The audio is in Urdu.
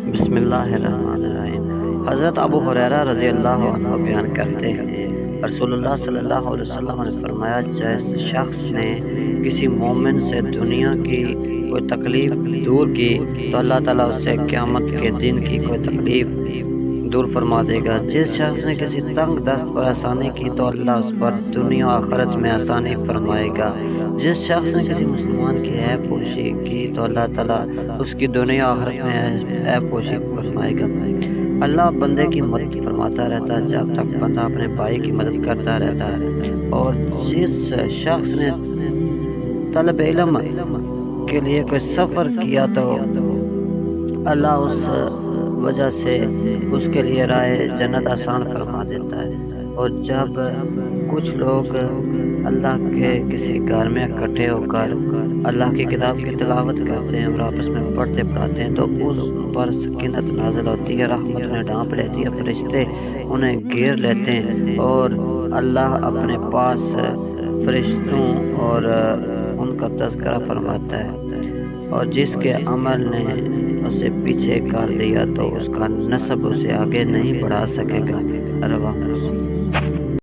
بسم اللہ الرحمن الرحیم۔ حضرت ابو ہریرہ رضی اللہ عنہ بیان کرتے ہیں، رسول اللہ صلی اللہ علیہ وسلم نے فرمایا، جس شخص نے کسی مومن سے دنیا کی کوئی تکلیف دور کی تو اللہ تعالیٰ اس سے قیامت کے دن کی کوئی تکلیف دور فرما دے گا۔ جس شخص نے کسی تنگ دست پر آسانی کی تو اللہ اس پر دنیا و آخرت میں آسانی فرمائے گا۔ جس شخص نے کسی مسلمان کی عیب پوشی کی تو اللہ تعالیٰ اس کی دنیا و آخرت میں عیب پوشی فرمائے گا۔ اللہ بندے کی مدد فرماتا رہتا ہے جب تک بندہ اپنے بھائی کی مدد کرتا رہتا ہے، اور جس شخص نے طلب علم کے لیے کوئی سفر کیا تو اللہ اس وجہ سے اس کے لیے راہ جنت آسان فرما دیتا ہے۔ اور جب کچھ لوگ اللہ کے کسی گھر میں اکٹھے ہو کر اللہ کی کتاب کی تلاوت کرتے ہیں اور آپس میں پڑھتے پڑھاتے ہیں تو اس پر سکینت نازل ہوتی ہے، رحمت انہیں ڈھانپ لیتی ہے، فرشتے انہیں گھیر لیتے ہیں، اور اللہ اپنے پاس فرشتوں اور ان کا تذکرہ فرماتا ہے۔ اور جس کے عمل نے اسے پیچھے کر دیا تو اس کا نسب اسے آگے نہیں بڑھا سکے گا۔ رواہ مسلم۔